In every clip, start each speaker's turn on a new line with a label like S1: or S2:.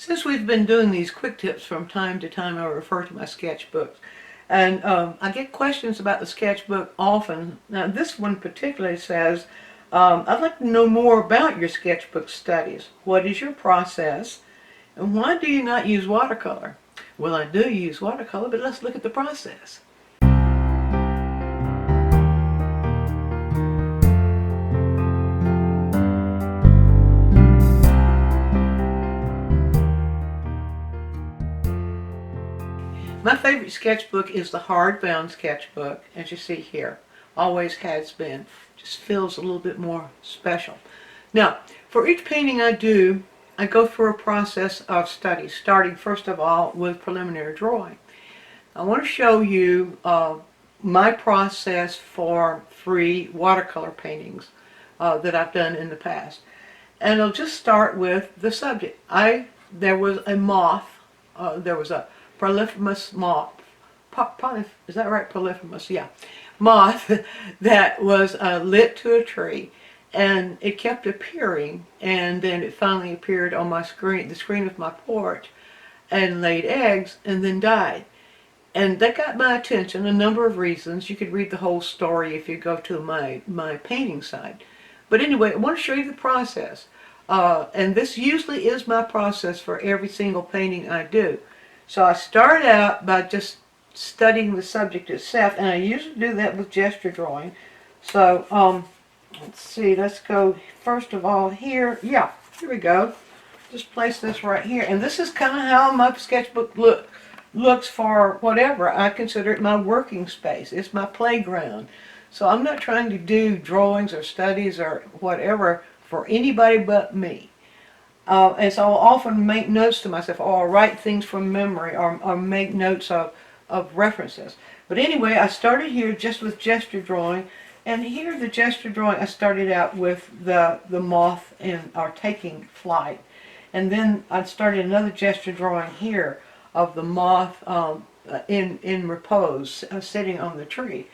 S1: Since we've been doing these quick tips from time to time, I refer to my sketchbooks. And I get questions about the sketchbook often. Now this one particularly says, I'd like to know more about your sketchbook studies. What is your process? And why do you not use watercolor? Well, I do use watercolor, but let's look at the process. My favorite sketchbook is the hardbound sketchbook, as you see here. Always has been. Just feels a little bit more special. Now, for each painting I do, I go through a process of study, starting first of all with preliminary drawing. I want to show you my process for free watercolor paintings that I've done in the past. And I'll just start with the subject. There was a moth, there was a polyphemus moth, is that right? Polyphemus, yeah. Moth that was lit to a tree, and it kept appearing, and then it finally appeared on my screen, the screen of my porch, and laid eggs, and then died. And that got my attention, a number of reasons. You could read the whole story if you go to my painting site. But anyway, I want to show you the process. And this usually is my process for every single painting I do. So I start out by just studying the subject itself, and I usually do that with gesture drawing. So let's see, let's go first of all here. Yeah, here we go. Just place this right here. And this is kind of how my sketchbook looks for whatever. I consider it my working space. It's my playground. So I'm not trying to do drawings or studies or whatever for anybody but me. And so I'll often make notes to myself, or I'll write things from memory, or make notes of references. But anyway, I started here just with gesture drawing, and here the gesture drawing, I started out with the moth are taking flight. And then I started another gesture drawing here of the moth in repose, sitting on the tree.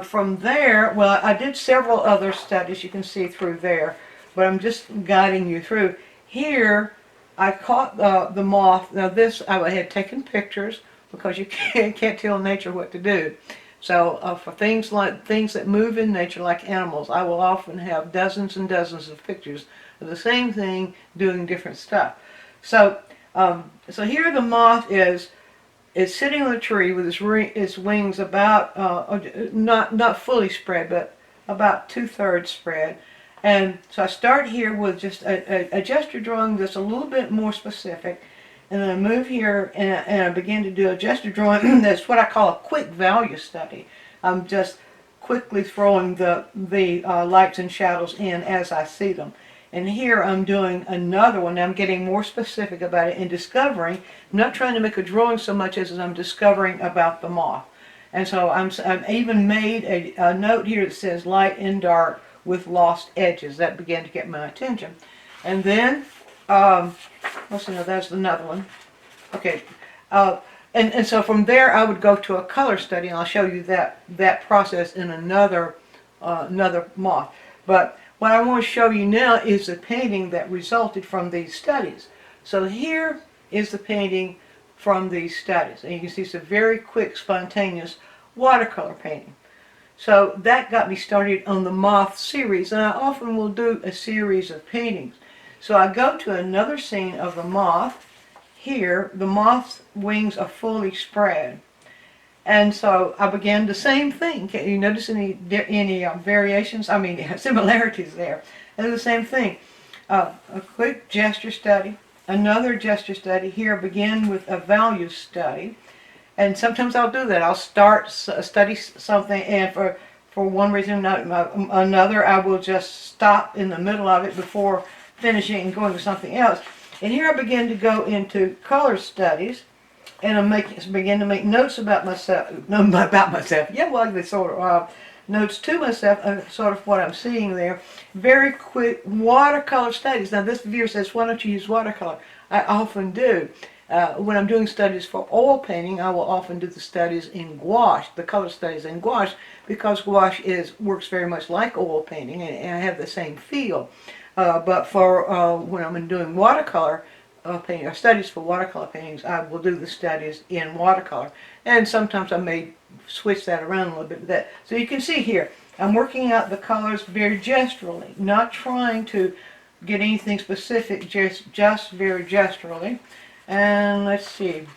S1: From there, well, I did several other studies you can see through there, but I'm just guiding you through. Here, I caught the moth. Now this, I had taken pictures because you can't tell nature what to do. So for things that move in nature, like animals, I will often have dozens and dozens of pictures of the same thing doing different stuff. So so here the moth is sitting on a tree with its wings about not fully spread, but about 2/3 spread. And so I start here with just a gesture drawing that's a little bit more specific, and then I move here and I begin to do a gesture drawing that's what I call a quick value study. I'm just quickly throwing the lights and shadows in as I see them. And here I'm doing another one. I'm getting more specific about it and discovering. I'm not trying to make a drawing so much as I'm discovering about the moth. And so I've even made a note here that says light and dark with lost edges. That began to get my attention. And then, let's see, no, that's another one. Okay, and so from there I would go to a color study, and I'll show you that process in another moth. But what I want to show you now is the painting that resulted from these studies. So here is the painting from these studies, and you can see it's a very quick, spontaneous watercolor painting. So that got me started on the moth series, and I often will do a series of paintings. So I go to another scene of the moth. Here, the moth's wings are fully spread. And so I began the same thing. Can you notice any variations? I mean, similarities there. And the same thing. A quick gesture study, another gesture study. Here I begin with a value study. And sometimes I'll do that. I'll study something, and for one reason or another, I will just stop in the middle of it before finishing and going to something else. And here I begin to go into color studies, and I begin to make notes about myself. No, about myself. Yeah, well, they sort of notes to myself, sort of what I'm seeing there. Very quick watercolor studies. Now this viewer says, why don't you use watercolor? I often do. When I'm doing studies for oil painting, I will often do the studies in gouache, the color studies in gouache, because gouache works very much like oil painting, and I have the same feel. But for when I'm doing watercolor, painting, or studies for watercolor paintings, I will do the studies in watercolor. And sometimes I may switch that around a little bit with that. So you can see here, I'm working out the colors very gesturally, not trying to get anything specific, just very gesturally. And let's see.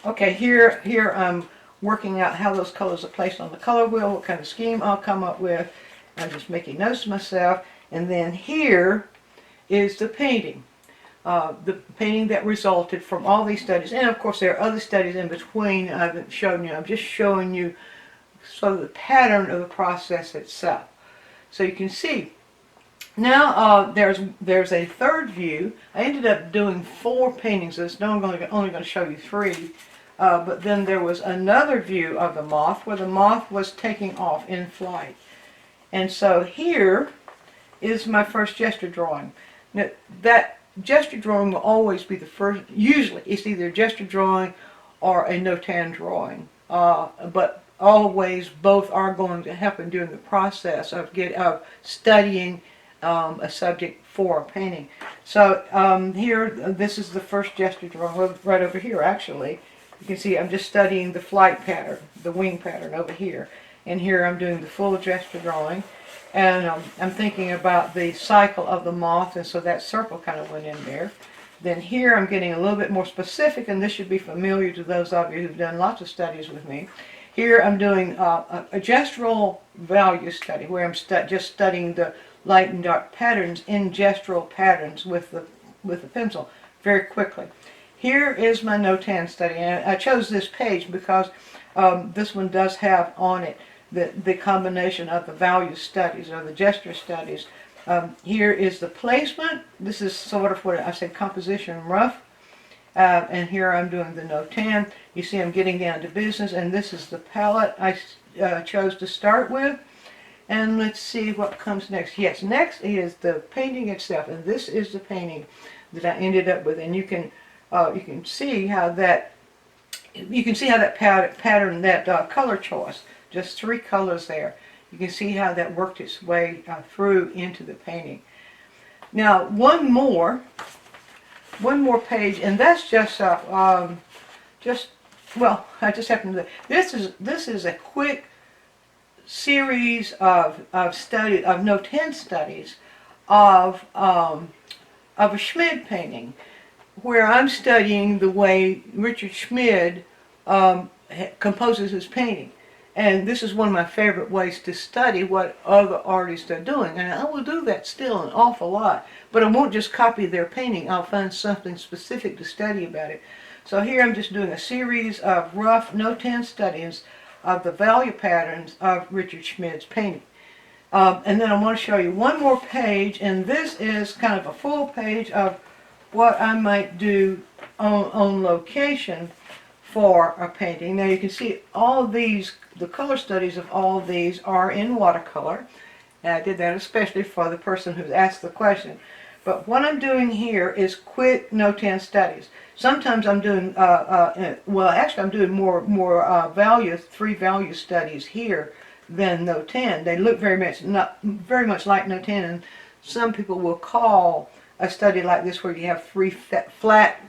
S1: Okay, here I'm working out how those colors are placed on the color wheel, what kind of scheme I'll come up with. I'm just making notes to myself. And then here is the painting. The painting that resulted from all these studies. And of course there are other studies in between I haven't shown you. I'm just showing you sort of the pattern of the process itself. So you can see. Now there's a third view. I ended up doing 4 paintings. So I'm only going to show you 3. But then there was another view of the moth where the moth was taking off in flight. And so here is my first gesture drawing. Now that gesture drawing will always be the first. Usually it's either a gesture drawing or a no-tan drawing. But always both are going to happen during the process of studying a subject for a painting. So here, this is the first gesture drawing right over here actually. You can see I'm just studying the flight pattern, the wing pattern over here. And here I'm doing the full gesture drawing. And I'm thinking about the cycle of the moth, and so that circle kind of went in there. Then here I'm getting a little bit more specific, and this should be familiar to those of you who've done lots of studies with me. Here I'm doing a gestural value study, where I'm just studying the light and dark patterns in gestural patterns with the pencil very quickly. Here is my no-tan study, and I chose this page because this one does have on it the combination of the value studies or the gesture studies. Here is the placement. This is sort of what I said, composition rough. And here I'm doing the no-tan. You see I'm getting down to business, and this is the palette I chose to start with. And let's see what comes next. Yes, next is the painting itself, and this is the painting that I ended up with. And you can see how that pattern, that color choice, just 3 colors there. You can see how that worked its way through into the painting. Now one more page, and that's just well, I just happen to. This is a quick series of no-tan studies of a Schmid painting, where I'm studying the way Richard Schmid composes his painting. And this is one of my favorite ways to study what other artists are doing. And I will do that still an awful lot. But I won't just copy their painting. I'll find something specific to study about it. So here I'm just doing a series of rough no-tan studies of the value patterns of Richard Schmid's painting. And then I want to show you one more page. And this is kind of a full page of what I might do on location for a painting. Now you can see all these, the color studies of all of these are in watercolor. And I did that especially for the person who's asked the question. But what I'm doing here is quick no-tan studies. Sometimes I'm doing, well actually I'm doing more 3 value studies here than no-tan. They look very much like no-tan, and some people will call a study like this where you have 3 flat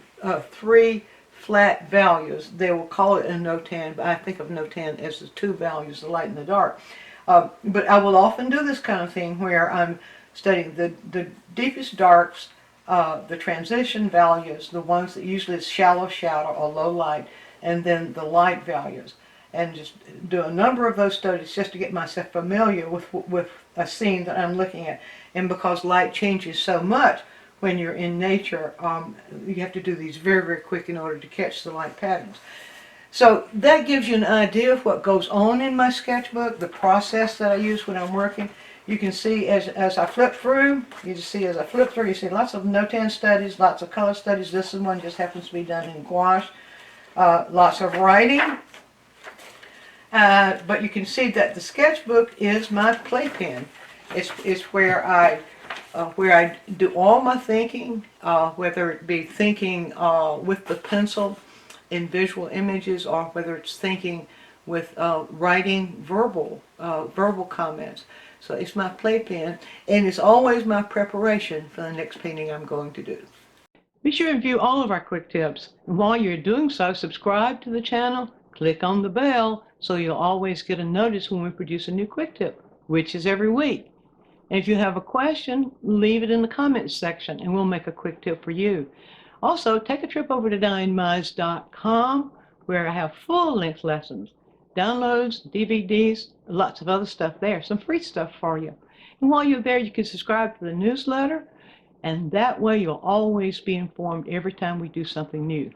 S1: values. They will call it a no-tan, but I think of no-tan as the 2 values, the light and the dark. But I will often do this kind of thing where I'm studying the deepest darks, the transition values, the ones that usually is shallow shadow or low light, and then the light values. And just do a number of those studies just to get myself familiar with a scene that I'm looking at. And because light changes so much when you're in nature, you have to do these very, very quick in order to catch the light patterns. So that gives you an idea of what goes on in my sketchbook, the process that I use when I'm working. You can see as I flip through, you see lots of no-tan studies, lots of color studies. This one just happens to be done in gouache. Lots of writing. But you can see that the sketchbook is my playpen. It's where I do all my thinking, whether it be thinking with the pencil in visual images, or whether it's thinking with writing verbal comments. So it's my playpen, and it's always my preparation for the next painting I'm going to do. Be sure and view all of our quick tips. And while you're doing so, subscribe to the channel, click on the bell so you'll always get a notice when we produce a new quick tip, which is every week. And if you have a question, leave it in the comments section and we'll make a quick tip for you. Also, take a trip over to DianneMize.com where I have full-length lessons, downloads, DVDs, lots of other stuff there, some free stuff for you. And while you're there, you can subscribe to the newsletter, and that way you'll always be informed every time we do something new.